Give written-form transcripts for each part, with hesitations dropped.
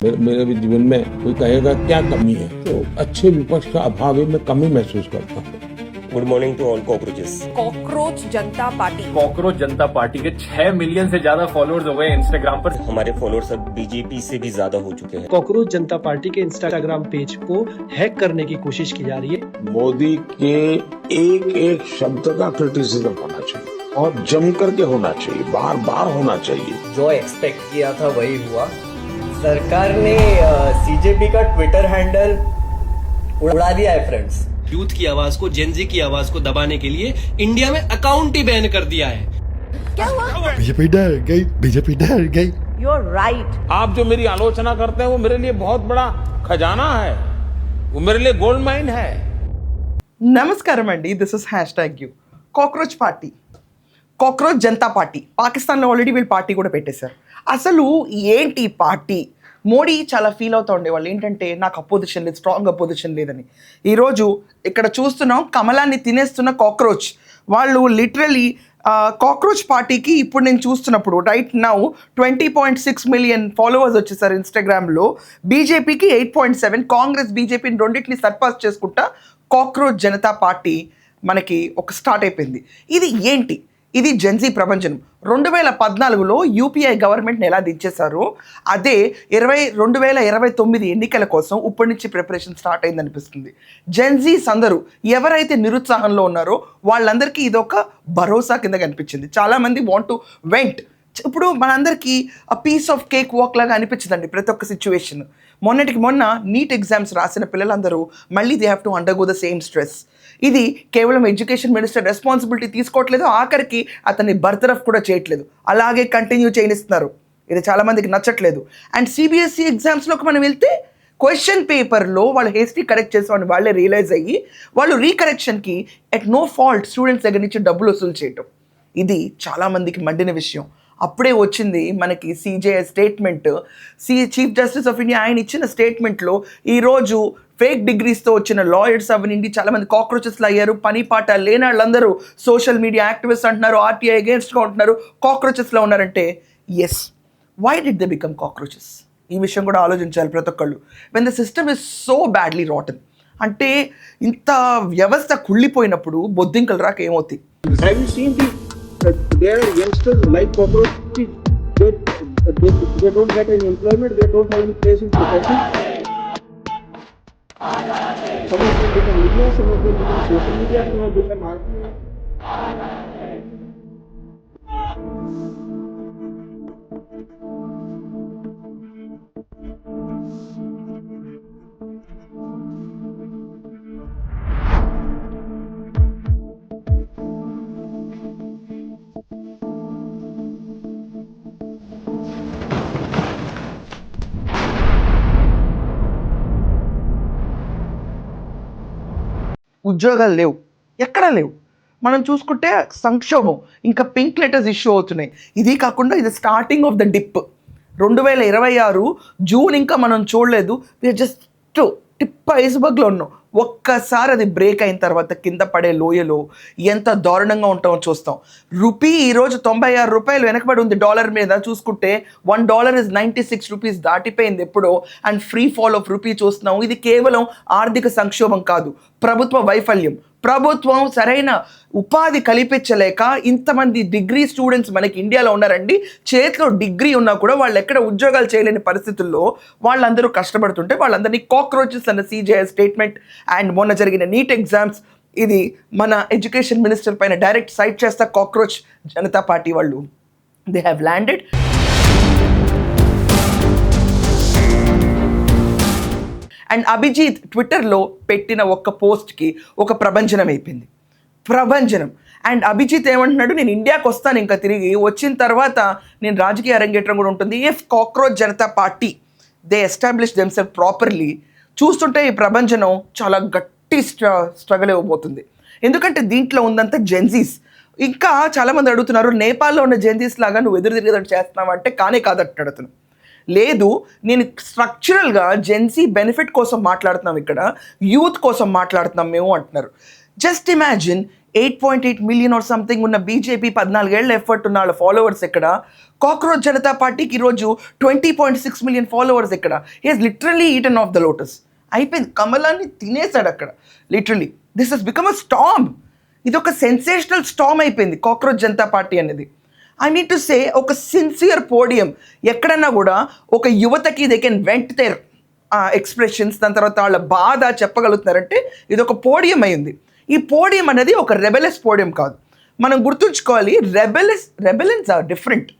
मेरे भी जीवन में कोई कहेगा क्या कमी है, तो अच्छे विपक्ष का अभाव ही मैं कमी महसूस करता हूँ। Good morning to all cockroaches. Cockroach Janata party के 6 मिलियन से ज्यादा फॉलोअर्स हो गए इंस्टाग्राम पर। हमारे फॉलोअर्स अब बीजेपी से भी ज्यादा हो चुके हैं। कॉकरोच जनता पार्टी के इंस्टाग्राम पेज को हैक करने की कोशिश की जा रही है। मोदी के एक एक शब्द का क्रिटिसिज्म होना चाहिए और जम करके होना चाहिए, बार बार होना चाहिए। जो एक्सपेक्ट किया था वही हुआ। सरकार ने सीजेपी का ट्विटर हैंडल उड़ा दिया है फ्रेंड्स। यूथ की आवाज को, जेनजी की आवाज को दबाने के लिए इंडिया में अकाउंट ही बैन कर दिया है। क्या हुआ? बीजेपी डर गई। You are right. आप जो मेरी आलोचना करते हैं वो मेरे लिए बहुत बड़ा खजाना है, वो मेरे लिए गोल्ड माइन है। నమస్కారం అండి, this is #you cockroach party, cockroach Janata party. పాకిస్తాన్లో ఆల్రెడీ వీళ్ళు పార్టీ కూడా పెట్టేశారు. అసలు ఏంటి ఈ పార్టీ? మోడీ చాలా ఫీల్ అవుతూ ఉండేవాళ్ళు ఏంటంటే నాకు అపోజిషన్ లేదు, స్ట్రాంగ్ అపోజిషన్ లేదని. ఈరోజు ఇక్కడ చూస్తున్నాం కమలాన్ని తినేస్తున్న కాక్రోచ్. వాళ్ళు లిటరలీ కాక్రోచ్ పార్టీకి ఇప్పుడు నేను చూస్తున్నప్పుడు రైట్ నౌ 20.6 మిలియన్ ఫాలోవర్స్ వచ్చేసారు ఇన్స్టాగ్రామ్లో. బీజేపీకి 8.7, కాంగ్రెస్ బీజేపీని రెండింటిని సర్పాస్ చేసుకుంటా కాక్రోచ్ జనతా పార్టీ మనకి ఒక స్టార్ట్ అయిపోయింది. ఇది ఏంటి? ఇది జెన్జీ ప్రభంజనం. 2014లో యూపీఐ గవర్నమెంట్ని ఎలా దించేశారో అదే 2029 ఎన్నికల కోసం ఇప్పటి నుంచి ప్రిపరేషన్ స్టార్ట్ అయిందనిపిస్తుంది. జెన్జీస్ అందరూ ఎవరైతే నిరుత్సాహంలో ఉన్నారో వాళ్ళందరికీ ఇదొక భరోసా కింద కనిపించింది. చాలామంది వాంట్ టు వెంట్. ఇప్పుడు మనందరికీ ఆ పీస్ ఆఫ్ కేక్ వాక్ లాగా అనిపించిందండి ప్రతి ఒక్క సిచ్యువేషన్. మొన్నటికి మొన్న నీట్ ఎగ్జామ్స్ రాసిన పిల్లలందరూ మళ్ళీ they have to undergo the same stress. ఇది కేవలం ఎడ్యుకేషన్ మినిస్టర్ రెస్పాన్సిబిలిటీ తీసుకోవట్లేదు, ఆఖరికి అతన్ని బర్తరఫ్ కూడా చేయట్లేదు, అలాగే కంటిన్యూ చేయనిస్తున్నారు. ఇది చాలామందికి నచ్చట్లేదు. అండ్ సిబిఎస్ఈ ఎగ్జామ్స్లోకి మనం వెళ్తే క్వశ్చన్ పేపర్లో వాళ్ళు హేస్టీ కరెక్ట్ చేసామని వాళ్ళే రియలైజ్ అయ్యి వాళ్ళు రీకరెక్షన్కి ఎట్ నో ఫాల్ట్ స్టూడెంట్స్ దగ్గర నుంచి డబ్బులు వసూలు చేయటం. ఇది చాలామందికి మండిన విషయం. అప్పుడే వచ్చింది మనకి CJ statement. Chief justice of India ఆయన ఇచ్చిన స్టేట్మెంట్లో ఈరోజు ఫేక్ డిగ్రీస్తో వచ్చిన లాయర్స్ అవనండి చాలామంది కాక్రోచెస్లు అయ్యారు. పని పాట లేని వాళ్ళందరూ సోషల్ మీడియా యాక్టివిస్ట్ అంటున్నారు, ఆర్టీఐ అగేన్స్ట్గా ఉంటున్నారు, కాక్రోచెస్లో ఉన్నారంటే yes, why did they become cockroaches? ఈ విషయం కూడా ఆలోచించాలి ప్రతి ఒక్కళ్ళు. When the system is so badly rotten, అంటే ఇంత వ్యవస్థ కుళ్ళిపోయినప్పుడు బొద్దింకలు రాక ఏమవుతాయి? There are youngsters like cockroaches. They don't get any employment. They don't have any place in society. Some of them become media, some of them become social media, some of them become army. ఉద్యోగాలు లేవు, ఎక్కడా లేవు. మనం చూసుకుంటే సంక్షోభం, ఇంకా pink letters issue అవుతున్నాయి. ఇది కాకుండా ఇది starting of the dip. 2026 June ఇంకా మనం చూడలేదు. వీఆర్ జస్ట్ టిప్ ఐస్బర్గ్లో ఉన్నాం. ఒక్కసారి అది బ్రేక్ అయిన తర్వాత కింద పడే లోయలో ఎంత దారుణంగా ఉంటామో చూస్తాం. రూపీ ఈరోజు 96 రూపాయలు వెనకబడి ఉంది డాలర్ మీద. చూసుకుంటే $1 is 96 రూపీస్ దాటిపోయింది ఎప్పుడో. And free fall of rupee చూస్తున్నాం. ఇది కేవలం ఆర్థిక సంక్షోభం కాదు, ప్రభుత్వ వైఫల్యం. ప్రభుత్వం సరైన ఉపాధి కల్పించలేక ఇంతమంది డిగ్రీ స్టూడెంట్స్ మనకి ఇండియాలో ఉన్నారండి. చేతిలో డిగ్రీ ఉన్నా కూడా వాళ్ళు ఎక్కడ ఉద్యోగాలు చేయలేని పరిస్థితుల్లో వాళ్ళందరూ కష్టపడుతుంటే వాళ్ళందరినీ కాక్రోచెస్ అన్న సిజేఐ స్టేట్మెంట్. అండ్ మొన్న జరిగిన నీట్ ఎగ్జామ్స్, ఇది మన ఎడ్యుకేషన్ మినిస్టర్ పైన డైరెక్ట్ సైట్ చేస్తా కాక్రోచ్ జనతా పార్టీ వాళ్ళు they have landed. And Abhijit ట్విట్టర్లో పెట్టిన ఒక్క పోస్ట్కి ఒక ప్రభంజనం అయిపోయింది, ప్రభంజనం. అండ్ అభిజిత్ ఏమంటున్నాడు, నేను ఇండియాకి వస్తాను, ఇంకా తిరిగి వచ్చిన తర్వాత నేను రాజకీయ అరంగేట్రం కూడా ఉంటుంది. If cockroach Janata party they establish themself properly. చూస్తుంటే ఈ ప్రభంజనం చాలా గట్టి స్ట్రగల్ ఇవ్వబోతుంది. ఎందుకంటే దీంట్లో ఉందంతా జెన్జీస్. ఇంకా చాలామంది అడుగుతున్నారు, నేపాల్లో ఉన్న జెన్జీస్ లాగా నువ్వు ఎదురు తిరిగేదని చేస్తున్నావు అంటే కానే కాదంటాడు అతను. లేదు, నేను స్ట్రక్చరల్గా జెన్సీ బెనిఫిట్ కోసం మాట్లాడుతున్నాం, ఇక్కడ యూత్ కోసం మాట్లాడుతున్నాం మేము అంటున్నారు. Just imagine 8.8 million or something ఉన్న బీజేపీ 14 ఏళ్ల ఎఫర్ట్ ఉన్న వాళ్ళ ఫాలోవర్స్ ఎక్కడ, కాక్రోచ్ జనతా పార్టీకి ఈరోజు 20.6 మిలియన్ ఫాలోవర్స్ ఎక్కడ. He he's literally eaten off the lotus. అయిపోయింది, కమలాన్ని తినేశాడు అక్కడ literally. This has become a storm. ఇది ఒక సెన్సేషనల్ స్టామ్ అయిపోయింది కాక్రోచ్ జనతా పార్టీ అనేది. ఐ మీన్ టు సే ఒక సిన్సియర్ పోడియం. ఎక్కడన్నా కూడా ఒక యువతకి they can vent their expressions, దాని తర్వాత వాళ్ళ బాధ చెప్పగలుగుతున్నారంటే ఇది ఒక పోడియం అయింది. ఈ పోడియం అనేది ఒక రెబెలెస్ పోడియం కాదు. మనం గుర్తుంచుకోవాలి, రెబెలెన్స్ ఆర్ డిఫరెంట్.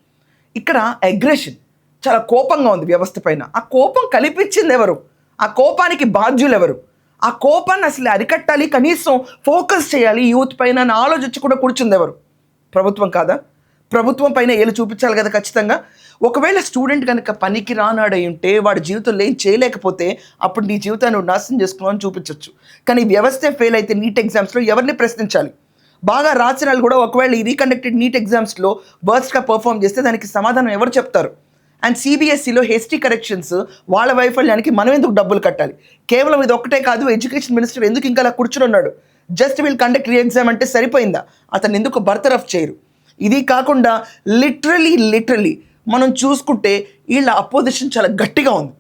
ఇక్కడ అగ్రెషన్, చాలా కోపంగా ఉంది వ్యవస్థ పైన. ఆ కోపం కల్పించింది ఎవరు? ఆ కోపానికి బాధ్యులు ఎవరు? ఆ కోపాన్ని అసలు అరికట్టాలి, కనీసం ఫోకస్ చేయాలి యూత్ పైన అని ఆలోచించి కూడా కూర్చుంది ఎవరు? ప్రభుత్వం కాదా? ప్రభుత్వం పైన ఏళ్ళు చూపించాలి కదా ఖచ్చితంగా. ఒకవేళ స్టూడెంట్ కనుక పనికి రానాడై ఉంటే, వాడి జీవితంలో ఏం చేయలేకపోతే, అప్పుడు నీ జీవితాన్ని నాశనం చేసుకున్నావు అని చూపించవచ్చు. కానీ వ్యవస్థే ఫెయిల్ అయితే నీట్ ఎగ్జామ్స్లో ఎవరిని ప్రశ్నించాలి? బాగా రాసిన వాళ్ళు కూడా ఒకవేళ ఈ రీకండక్టెడ్ నీట్ ఎగ్జామ్స్లో బర్స్ట్గా పర్ఫామ్ చేస్తే దానికి సమాధానం ఎవరు చెప్తారు? అండ్ సిబిఎస్ఈలో హెస్టీ కరెక్షన్స్, వాళ్ళ వైఫల్యానికి మనం ఎందుకు డబ్బులు కట్టాలి? కేవలం ఇది ఒక్కటే కాదు, ఎడ్యుకేషన్ మినిస్టర్ ఎందుకు ఇంకా అలా కూర్చుని ఉన్నాడు? Just wheel conduct re exam అంటే సరిపోయిందా? అతను ఎందుకు బర్తరఫ్ చేయరు? ఇది కాకుండా లిటరలీ మనం చూసుకుంటే వీళ్ళ అపోజిషన్ చాలా గట్టిగా ఉంది.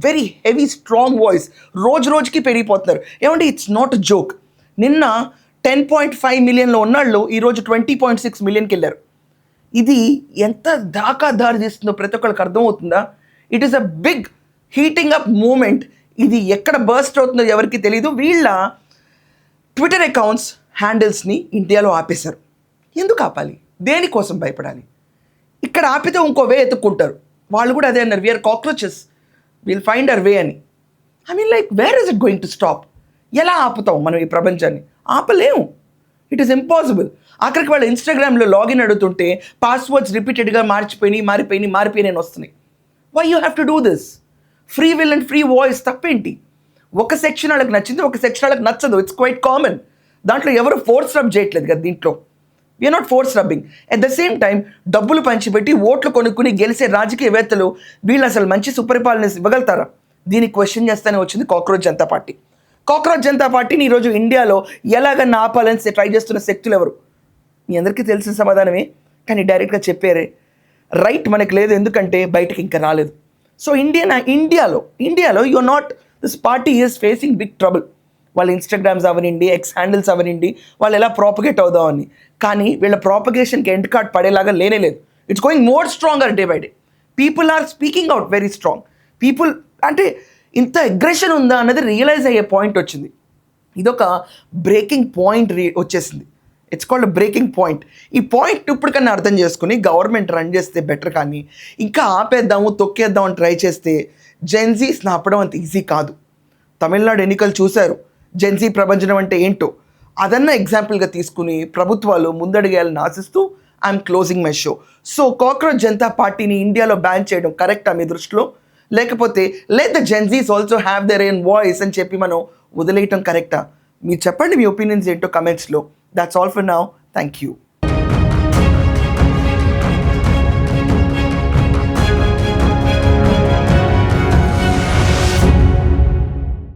వెరీ హెవీ స్ట్రాంగ్ వాయిస్, రోజుకి పెరిగిపోతున్నారు. ఏమంటే ఇట్స్ నాట్ జోక్. నిన్న 10.5 మిలియన్లో ఉన్నాళ్ళు ఈరోజు 20.6 మిలియన్కి వెళ్ళారు. ఇది ఎంత దాకా దారి తీస్తుందో ప్రతి ఒక్కరికి అర్థమవుతుందా? It is a big heating up moment. ఇది ఎక్కడ బర్స్ట్ అవుతుందో ఎవరికి తెలియదు. వీళ్ళ ట్విట్టర్ అకౌంట్స్ హ్యాండిల్స్ని ఇండియాలో ఆపేశారు. ఎందుకు ఆపాలి? దేనికోసం భయపడాలి? ఇక్కడ ఆపితే ఇంకో వే ఎత్తుక్కుంటారు. వాళ్ళు కూడా అదే అన్నారు, we are cockroaches, will find our way అని. I mean like where is it going to stop? ఎలా ఆపుతాం మనం ఈ ప్రపంచాన్ని? ఆపలేము. It is impossible. ఆఖరికి వాళ్ళు ఇన్స్టాగ్రామ్లో లాగిన్ అడుగుతుంటే పాస్వర్డ్స్ రిపీటెడ్గా మారిపోయినాయి వస్తున్నాయి. Why you have to do this? Free will and free voice తప్పేంటి? ఒక సెక్షన్ వాళ్ళకి నచ్చింది, ఒక సెక్షన్ వాళ్ళకి నచ్చదు. It's quite common. దాంట్లో ఎవరు ఫోర్స్ రబ్ చేయట్లేదు కదా దీంట్లో. We are not force rubbing. At the same time డబ్బులు పంచిపెట్టి ఓట్లు కొనుక్కుని గెలిచే రాజకీయవేత్తలు వీళ్ళు అసలు మంచి సుపరిపాలన ఇవ్వగలుగుతారా? దీన్ని క్వశ్చన్ చేస్తూనే వచ్చింది cockroach Janata party. Cockroach Janata పార్టీని ఈరోజు ఇండియాలో ఎలాగన్నా ఆపాలని ట్రై చేస్తున్న శక్తులు ఎవరు? మీ అందరికీ తెలిసిన సమాధానమే, కానీ డైరెక్ట్గా చెప్పారే. రైట్ మనకు లేదు, ఎందుకంటే బయటకి ఇంకా రాలేదు. సో ఇండియాలో you're not, this party is facing big trouble. వాళ్ళ ఇన్స్టాగ్రామ్స్ అవనండి, ఎక్స్ హ్యాండిల్స్ అవనండి, వాళ్ళు ఎలా ప్రాపగేట్ అవుదామని. కానీ వీళ్ళ ప్రాపగేషన్కి ఎండ్ కార్డ్ పడేలాగా లేనేలేదు. It's going more stronger day by day. People are speaking out very strong. People అంటే ఇంత అగ్రెషన్ ఉందా అన్నది రియలైజ్ అయ్యే పాయింట్ వచ్చింది. ఇదొక బ్రేకింగ్ పాయింట్ వచ్చేసింది. It's called breaking point. ఈ పాయింట్ ఇప్పటికన్నా అర్థం చేసుకుని గవర్నమెంట్ రన్ చేస్తే బెటర్. కానీ ఇంకా ఆపేద్దాము, తొక్కేద్దాం అని ట్రై చేస్తే జెన్జీస్ని ఆపడం అంత ఈజీ కాదు. తమిళనాడు ఎన్నికలు చూశారు, జెన్జీ ప్రభంజనం అంటే ఏంటో. అదన్నా ఎగ్జాంపుల్గా తీసుకుని ప్రభుత్వాలు ముందడిగేయాలని ఆశిస్తూ I'm closing my show. So cockroach Janata పార్టీని ఇండియాలో బ్యాన్ చేయడం కరెక్టా మీ దృష్టిలో? లేకపోతే let the Gen Zs also have their own voice అని చెప్పి మనం వదిలేయటం కరెక్టా? మీరు చెప్పండి, మీ ఒపీనియన్స్ ఏంటో కమెంట్స్లో. That's all for now. Thank you.